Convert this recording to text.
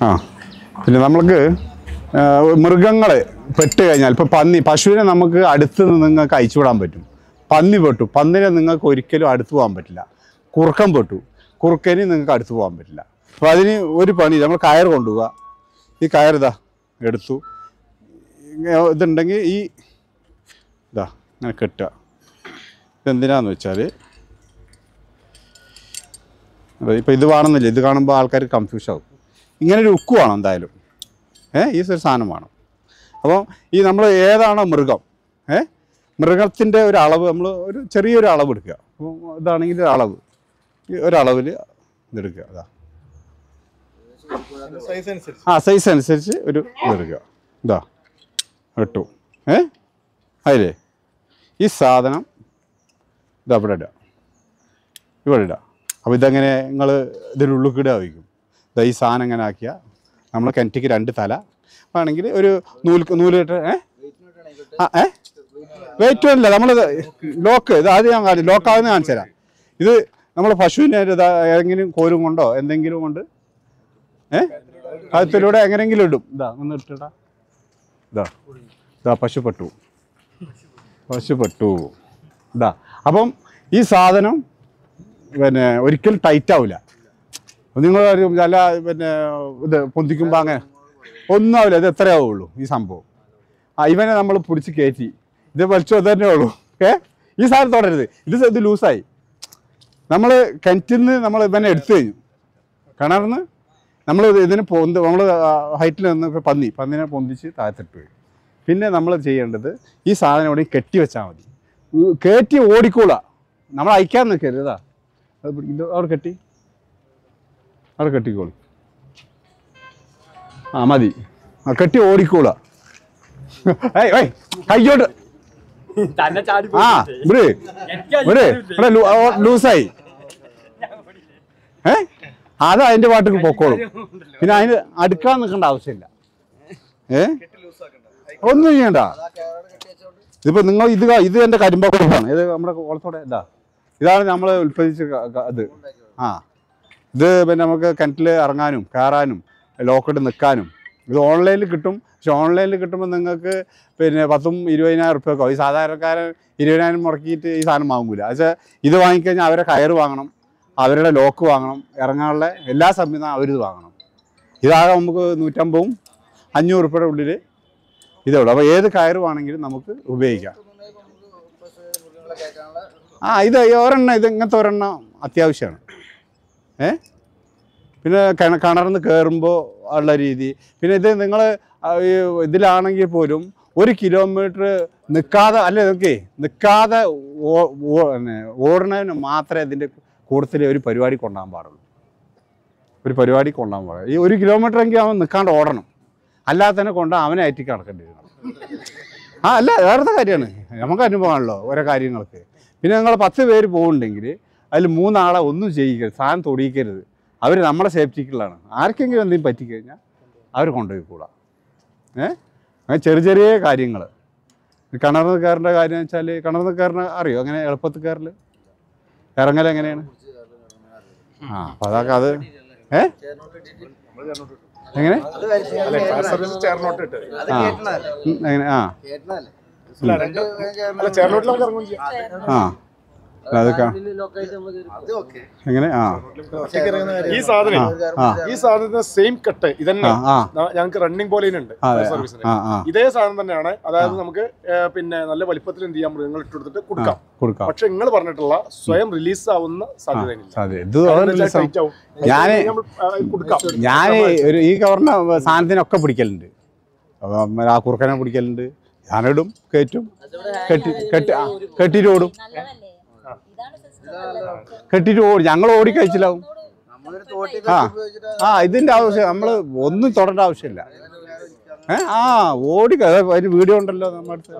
ആ പിന്നെ നമ്മൾക്ക് മൃഗങ്ങൾ പെട്ട് കഴിഞ്ഞാൽ ഇപ്പോൾ പശുവിനെ നമുക്ക് അടുത്ത് നിന്ന് നിങ്ങൾക്ക് അയച്ചുവിടാൻ പറ്റും. പന്നി പെട്ടു, പന്നിനെ നിങ്ങൾക്ക് ഒരിക്കലും അടുത്ത് പോകാൻ പറ്റില്ല. കുറുക്കൻ പെട്ടു, കുറുക്കന് നിങ്ങൾക്ക് അടുത്ത് പോകാൻ പറ്റില്ല. അപ്പോൾ അതിന് ഒരു പണി, നമ്മൾ കയർ കൊണ്ടുപോവുക. ഈ കയറിതാ എടുത്തു, ഇതുണ്ടെങ്കിൽ ഇതാ ഇങ്ങനെ കെട്ടുക. ഇതെന്തിനാന്ന് വെച്ചാൽ ഇപ്പോൾ ഇത് വേണമെന്നില്ല, ഇത് കാണുമ്പോൾ ആൾക്കാർ കൺഫ്യൂഷൻ ആവും. ഇങ്ങനെ ഒരു ഉക്ക് വേണം എന്തായാലും, ഈ ഒരു സാധനം വേണം. അപ്പോൾ ഈ നമ്മൾ ഏതാണോ മൃഗം, മൃഗത്തിൻ്റെ ഒരു അളവ് നമ്മൾ ഒരു ചെറിയൊരു അളവ് എടുക്കുക. അപ്പോൾ ഇതാണെങ്കിൽ ഒരളവിൽ ഇതെടുക്കുക. അതാ സൈസ് അനുസരിച്ച് ഒരു ഇതെടുക്കുക. ഇതാ ഇട്ടു. അതിലേ ഈ സാധനം ഇതവിടെ ഇടുക, ഇവിടെ ഇടുക. അപ്പോൾ ഇതെങ്ങനെ നിങ്ങൾ ഇതിനുള്ളിൽ കിടുക വയ്ക്കും. ഇതാ ഈ സാധനം എങ്ങനെ ആക്കിയാൽ നമ്മൾ കിണറ്റിക്ക് 2 തല ആണെങ്കിൽ ഒരു നൂല് കെട്ട് വെയിറ്റ് അല്ല, നമ്മൾ ലോക്ക് ഇത് ആദ്യം ഞാൻ ലോക്കാവുന്ന കാണിച്ചു തരാം. ഇത് നമ്മൾ പശുവിനെ ഏതെങ്കിലും കോരും കൊണ്ടോ എന്തെങ്കിലും കൊണ്ട് കഴുത്തിലൂടെ എങ്ങനെയെങ്കിലും ഇടും. ഇതാ ഒന്ന് ഇട്ടിടാ. ഇതാ പശുപ്പെട്ടു ഇതാ. അപ്പം ഈ സാധനം പിന്നെ ഒരിക്കലും ടൈറ്റ് ആവില്ല. നിങ്ങൾ അല്ല പിന്നെ ഇത് പൊന്തിക്കുമ്പോൾ അങ്ങനെ ഒന്നും ആവില്ല. ഇത് എത്രയാവുള്ളൂ ഈ സംഭവം. ഇവനെ നമ്മൾ പിടിച്ച് കയറ്റി ഇത് വലിച്ചു തന്നെ ഉള്ളൂ. ഈ സാധനം തുടരുത്. ഇത് ലൂസായി. നമ്മൾ കിണറ്റിൽ നിന്ന് നമ്മൾ ഇവനെ എടുത്തു കഴിഞ്ഞു. കിണറിന്ന് നമ്മൾ ഇതിന് നമ്മൾ ഹൈറ്റിൽ നിന്ന് പന്നിനെ പൊന്തിച്ച് താഴത്തിട്ട് പോയി. പിന്നെ നമ്മൾ ചെയ്യേണ്ടത് ഈ സാധനം ഇവിടെ കെട്ടി വെച്ചാൽ മതി. കയറ്റി ഓടിക്കൂടാ, നമ്മൾ അയക്കാൻ നിൽക്കരുത്. ഇതാ ഇത് അവിടെ കെട്ടിക്കോളൂ. മതി, കെട്ടി ഓടിക്കൂടാ. കയ്യോട്ട് ലൂസായി. അത് അതിൻ്റെ പാട്ടിക്ക് പൊക്കോളും. പിന്നെ അതിന് അടുക്കാൻ നിൽക്കേണ്ട ആവശ്യമില്ല. ഒന്നും ചെയ്യണ്ട. ഇതിപ്പോൾ നിങ്ങൾ ഇത് എൻ്റെ കരിമ്പക്കുളമാണ്. ഇത് നമ്മുടെ കുളത്തോടെ ഇതാണ് നമ്മൾ ഉൽപ്പാദിച്ച ഇത്. ഇത് പിന്നെ നമുക്ക് കിണറ്റിൽ ഇറങ്ങാനും കയറാനും ലോക്കിട്ട് നിൽക്കാനും ഇത് ഓൺലൈനിൽ കിട്ടും. പക്ഷെ ഓൺലൈനിൽ കിട്ടുമ്പോൾ നിങ്ങൾക്ക് പിന്നെ 10,000-20,000 റുപ്യൊക്കെ ഈ സാധാരണക്കാരൻ 20,000 മുടക്കിയിട്ട് ഈ സാധനം വാങ്ങൂല. പക്ഷേ ഇത് വാങ്ങിക്കഴിഞ്ഞാൽ അവരെ കയറ് വാങ്ങണം, അവരുടെ ലോക്ക് വാങ്ങണം, ഇറങ്ങാനുള്ള എല്ലാ സംവിധാനം അവരിത് വാങ്ങണം. ഇതാകെ നമുക്ക് 150-500 റുപ്യയുടെ ഉള്ളിൽ ഇതേ ഉള്ളൂ. അപ്പോൾ ഏത് കയറ് വേണമെങ്കിലും നമുക്ക് ഉപയോഗിക്കാം. ഇത് ഇങ്ങനത്തെ ഒരെണ്ണം അത്യാവശ്യമാണ്. പിന്നെ കിണറിന്ന് കയറുമ്പോൾ ഉള്ള രീതി. പിന്നെ ഇത് നിങ്ങൾ ഇതിലാണെങ്കിൽ പോലും 1 കിലോമീറ്റർ നിൽക്കാതെ നിൽക്കാതെ ഓടുന്നതിന് മാത്രമേ ഇതിൻ്റെ കൂടുതൽ ഒരു പരിപാടി കൊണ്ടുപോകാൻ പാടുള്ളൂ. ഈ 1 കിലോമീറ്റർ എങ്കിൽ അവൻ നിൽക്കാണ്ട് ഓടണം. അല്ലാതെ തന്നെ അവനെ അയറ്റിക്ക് നടക്കേണ്ടി വരും. അല്ല വേറെ കാര്യമാണ്, നമുക്ക് അനുഭവമാണല്ലോ ഓരോ കാര്യങ്ങൾക്ക്. പിന്നെ നിങ്ങൾ 10 പേര് പോകുന്നുണ്ടെങ്കിൽ അതിൽ 3 ആളെ ഒന്നും ചെയ്യിക്കരുത്, സാധനം തൊടിയിക്കരുത്. അവർ നമ്മളെ സേഫ്റ്റിക്കുള്ളതാണ്. ആർക്കെങ്കിലും എന്തെങ്കിലും പറ്റിക്കഴിഞ്ഞാൽ അവർ കൊണ്ടുപോയിക്കൂടാ. അങ്ങനെ ചെറിയ കാര്യങ്ങൾ. കിണറിന് കയറേണ്ട കാര്യം എന്ന് വെച്ചാൽ കിണറിന് കയറുന്ന അറിയോ? അങ്ങനെ എളുപ്പത്തിൽ കയറൽ ഇറങ്ങലെങ്ങനെയാണ്? അപ്പം അതൊക്കെ അത് എങ്ങനെ എങ്ങനെ അതൊക്കെ എങ്ങനെ ഈ സാധനം സെയിം കട്ട് ഇതന്നെ ഞങ്ങൾക്ക് റണ്ണിങ് പോലെ ഉണ്ട് സർവീസിന്. ഇതേ സാധനം തന്നെയാണ്. അതായത് നമുക്ക് പിന്നെ നല്ല വലിപ്പത്തിൽ എന്ത് ചെയ്യാം, മൃഗങ്ങൾ ഇട്ടെടുത്തിട്ട് കൊടുക്കാം. പക്ഷെ നിങ്ങൾ പറഞ്ഞിട്ടുള്ള സ്വയം റിലീസ് ആവുന്ന ഞാൻ ഈ കവർന്ന സാധനത്തിനൊക്കെ പിടിക്കലുണ്ട്. ആ കുറുക്കനെ പിടിക്കലുണ്ട്. ഞാനിടും, കയറ്റും, കെട്ടിട്ട് ഓടും. ഞങ്ങൾ ഓടി കഴിച്ചില്ലാവും. ഇതിന്റെ ആവശ്യം നമ്മൾ ഒന്നും തൊടേണ്ട ആവശ്യമില്ല. ഓടി വീഡിയോ ഉണ്ടല്ലോ നമ്മുടെ അടുത്ത്.